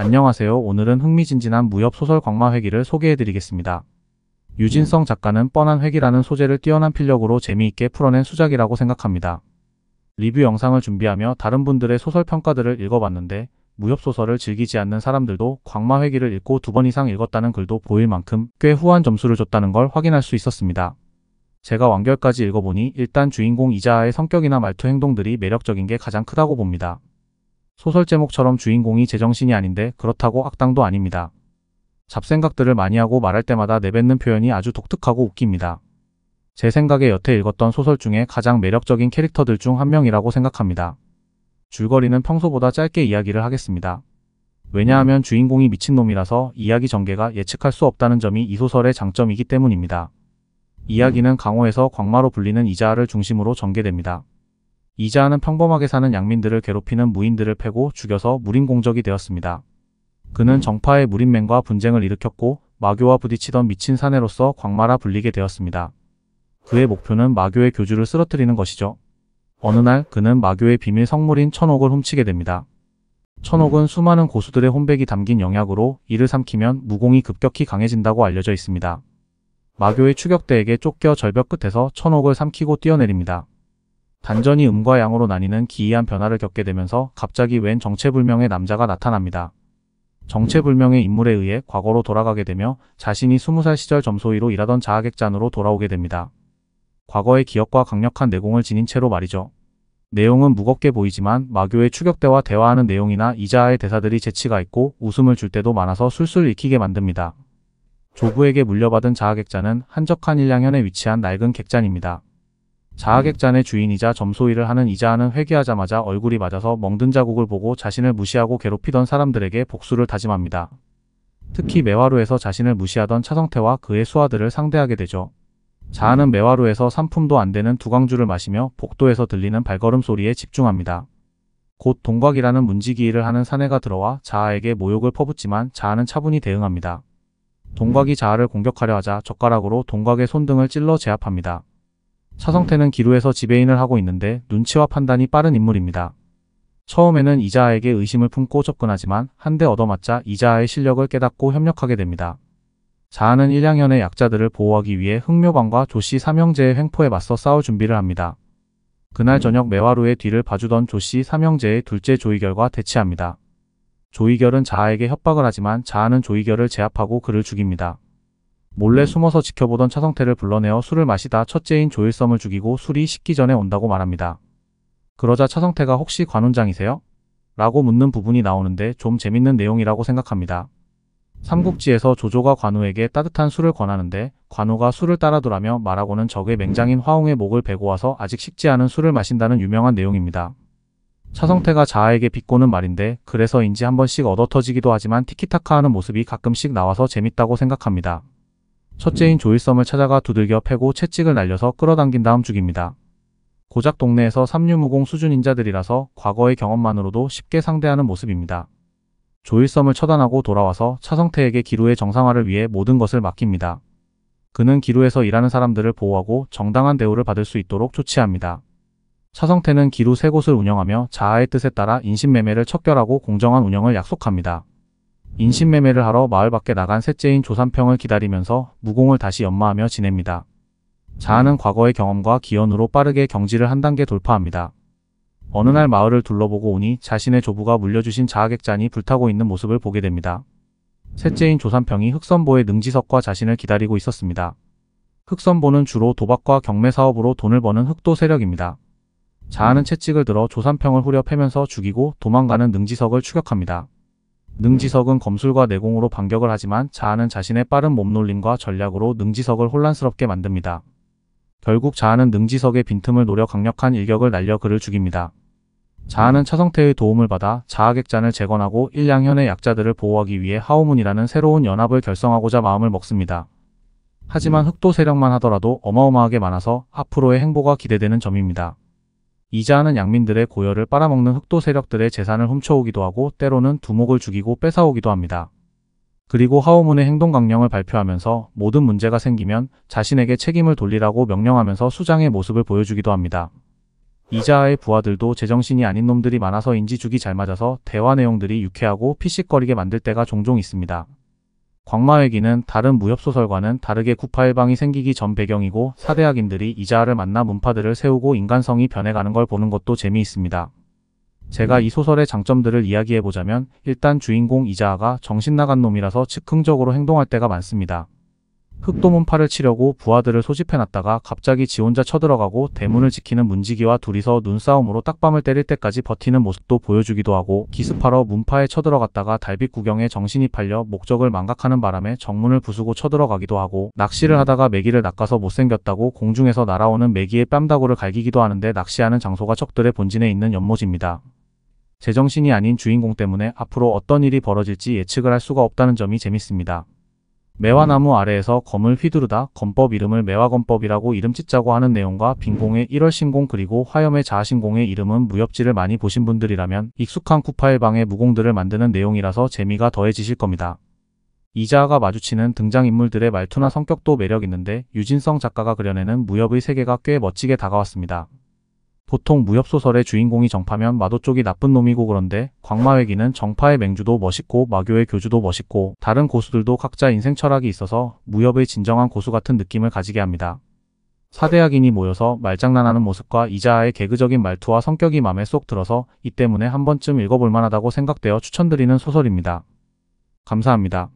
안녕하세요. 오늘은 흥미진진한 무협소설 광마회기를 소개해드리겠습니다. 유진성 작가는 뻔한 회기라는 소재를 뛰어난 필력으로 재미있게 풀어낸 수작이라고 생각합니다. 리뷰 영상을 준비하며 다른 분들의 소설 평가들을 읽어봤는데 무협소설을 즐기지 않는 사람들도 광마회기를 읽고 2번 이상 읽었다는 글도 보일 만큼 꽤 후한 점수를 줬다는 걸 확인할 수 있었습니다. 제가 완결까지 읽어보니 일단 주인공 이자아의 성격이나 말투 행동들이 매력적인 게 가장 크다고 봅니다. 소설 제목처럼 주인공이 제정신이 아닌데 그렇다고 악당도 아닙니다. 잡생각들을 많이 하고 말할 때마다 내뱉는 표현이 아주 독특하고 웃깁니다. 제 생각에 여태 읽었던 소설 중에 가장 매력적인 캐릭터들 중 한 명이라고 생각합니다. 줄거리는 평소보다 짧게 이야기를 하겠습니다. 왜냐하면 주인공이 미친놈이라서 이야기 전개가 예측할 수 없다는 점이 이 소설의 장점이기 때문입니다. 이야기는 강호에서 광마로 불리는 이자아를 중심으로 전개됩니다. 이자아는 평범하게 사는 양민들을 괴롭히는 무인들을 패고 죽여서 무림공적이 되었습니다. 그는 정파의 무림맹과 분쟁을 일으켰고 마교와 부딪히던 미친 사내로서 광마라 불리게 되었습니다. 그의 목표는 마교의 교주를 쓰러뜨리는 것이죠. 어느 날 그는 마교의 비밀 성물인 천옥을 훔치게 됩니다. 천옥은 수많은 고수들의 혼백이 담긴 영약으로 이를 삼키면 무공이 급격히 강해진다고 알려져 있습니다. 마교의 추격대에게 쫓겨 절벽 끝에서 천옥을 삼키고 뛰어내립니다. 단전이 음과 양으로 나뉘는 기이한 변화를 겪게 되면서 갑자기 웬 정체불명의 남자가 나타납니다. 정체불명의 인물에 의해 과거로 돌아가게 되며 자신이 20살 시절 점소이로 일하던 자아객잔으로 돌아오게 됩니다. 과거의 기억과 강력한 내공을 지닌 채로 말이죠. 내용은 무겁게 보이지만 마교의 추격대와 대화하는 내용이나 이자아의 대사들이 재치가 있고 웃음을 줄 때도 많아서 술술 읽히게 만듭니다. 조부에게 물려받은 자아객잔은 한적한 일량현에 위치한 낡은 객잔입니다. 자아객잔의 주인이자 점소이를 하는 이자아는 회귀하자마자 얼굴이 맞아서 멍든 자국을 보고 자신을 무시하고 괴롭히던 사람들에게 복수를 다짐합니다. 특히 매화루에서 자신을 무시하던 차성태와 그의 수하들을 상대하게 되죠. 자아는 매화루에서 산품도 안 되는 두광주를 마시며 복도에서 들리는 발걸음 소리에 집중합니다. 곧 동곽이라는 문지기일을 하는 사내가 들어와 자아에게 모욕을 퍼붓지만 자아는 차분히 대응합니다. 동곽이 자아를 공격하려 하자 젓가락으로 동곽의 손등을 찔러 제압합니다. 차성태는 기루에서 지배인을 하고 있는데 눈치와 판단이 빠른 인물입니다. 처음에는 이자아에게 의심을 품고 접근하지만 한 대 얻어맞자 이자아의 실력을 깨닫고 협력하게 됩니다. 자아는 일량현의 약자들을 보호하기 위해 흑묘방과 조씨 삼형제의 횡포에 맞서 싸울 준비를 합니다. 그날 저녁 매화루의 뒤를 봐주던 조씨 삼형제의 둘째 조이결과 대치합니다. 조이결은 자아에게 협박을 하지만 자아는 조이결을 제압하고 그를 죽입니다. 몰래 숨어서 지켜보던 차성태를 불러내어 술을 마시다 첫째인 조일섬을 죽이고 술이 식기 전에 온다고 말합니다. 그러자 차성태가 혹시 관훈장이세요? 라고 묻는 부분이 나오는데 좀 재밌는 내용이라고 생각합니다. 삼국지에서 조조가 관우에게 따뜻한 술을 권하는데 관우가 술을 따라두라며 말하고는 적의 맹장인 화웅의 목을 베고 와서 아직 식지 않은 술을 마신다는 유명한 내용입니다. 차성태가 자아에게 비꼬는 말인데 그래서인지 한 번씩 얻어터지기도 하지만 티키타카하는 모습이 가끔씩 나와서 재밌다고 생각합니다. 첫째인 조일섬을 찾아가 두들겨 패고 채찍을 날려서 끌어당긴 다음 죽입니다. 고작 동네에서 삼류무공 수준 인자들이라서 과거의 경험만으로도 쉽게 상대하는 모습입니다. 조일섬을 처단하고 돌아와서 차성태에게 기루의 정상화를 위해 모든 것을 맡깁니다. 그는 기루에서 일하는 사람들을 보호하고 정당한 대우를 받을 수 있도록 조치합니다. 차성태는 기루 3곳을 운영하며 자아의 뜻에 따라 인신매매를 척결하고 공정한 운영을 약속합니다. 인신매매를 하러 마을 밖에 나간 셋째인 조삼평을 기다리면서 무공을 다시 연마하며 지냅니다. 자아는 과거의 경험과 기연으로 빠르게 경지를 한 단계 돌파합니다. 어느 날 마을을 둘러보고 오니 자신의 조부가 물려주신 자아객잔이 불타고 있는 모습을 보게 됩니다. 셋째인 조삼평이 흑선보의 능지석과 자신을 기다리고 있었습니다. 흑선보는 주로 도박과 경매 사업으로 돈을 버는 흑도 세력입니다. 자아는 채찍을 들어 조삼평을 후려 패면서 죽이고 도망가는 능지석을 추격합니다. 능지석은 검술과 내공으로 반격을 하지만 자아는 자신의 빠른 몸놀림과 전략으로 능지석을 혼란스럽게 만듭니다. 결국 자아는 능지석의 빈틈을 노려 강력한 일격을 날려 그를 죽입니다. 자아는 차성태의 도움을 받아 자아객잔을 재건하고 일량현의 약자들을 보호하기 위해 하오문이라는 새로운 연합을 결성하고자 마음을 먹습니다. 하지만 흑도 세력만 하더라도 어마어마하게 많아서 앞으로의 행보가 기대되는 점입니다. 이자아는 양민들의 고열을 빨아먹는 흑도 세력들의 재산을 훔쳐오기도 하고 때로는 두목을 죽이고 뺏어오기도 합니다. 그리고 하오문의 행동강령을 발표하면서 모든 문제가 생기면 자신에게 책임을 돌리라고 명령하면서 수장의 모습을 보여주기도 합니다. 이자아의 부하들도 제정신이 아닌 놈들이 많아서인지 죽이 잘 맞아서 대화 내용들이 유쾌하고 피식거리게 만들 때가 종종 있습니다. 광마회기는 다른 무협소설과는 다르게 구파일방이 생기기 전 배경이고 사대악인들이 이자아를 만나 문파들을 세우고 인간성이 변해가는 걸 보는 것도 재미있습니다. 제가 이 소설의 장점들을 이야기해보자면 일단 주인공 이자아가 정신나간 놈이라서 즉흥적으로 행동할 때가 많습니다. 흑도문파를 치려고 부하들을 소집해놨다가 갑자기 지 혼자 쳐들어가고 대문을 지키는 문지기와 둘이서 눈싸움으로 딱밤을 때릴 때까지 버티는 모습도 보여주기도 하고, 기습하러 문파에 쳐들어갔다가 달빛 구경에 정신이 팔려 목적을 망각하는 바람에 정문을 부수고 쳐들어가기도 하고, 낚시를 하다가 메기를 낚아서 못생겼다고 공중에서 날아오는 메기의 뺨다구를 갈기기도 하는데, 낚시하는 장소가 적들의 본진에 있는 연못입니다. 제정신이 아닌 주인공 때문에 앞으로 어떤 일이 벌어질지 예측을 할 수가 없다는 점이 재밌습니다. 매화나무 아래에서 검을 휘두르다 검법 이름을 매화검법이라고 이름 짓자고 하는 내용과 빈공의 1월 신공 그리고 화염의 자아신공의 이름은 무협지를 많이 보신 분들이라면 익숙한 구파일방의 무공들을 만드는 내용이라서 재미가 더해지실 겁니다. 이자아가 마주치는 등장인물들의 말투나 성격도 매력있는데 유진성 작가가 그려내는 무협의 세계가 꽤 멋지게 다가왔습니다. 보통 무협소설의 주인공이 정파면 마도 쪽이 나쁜 놈이고, 그런데 광마회기는 정파의 맹주도 멋있고 마교의 교주도 멋있고 다른 고수들도 각자 인생 철학이 있어서 무협의 진정한 고수 같은 느낌을 가지게 합니다. 사대악인이 모여서 말장난하는 모습과 이자아의 개그적인 말투와 성격이 맘에 쏙 들어서 이 때문에 한 번쯤 읽어볼 만하다고 생각되어 추천드리는 소설입니다. 감사합니다.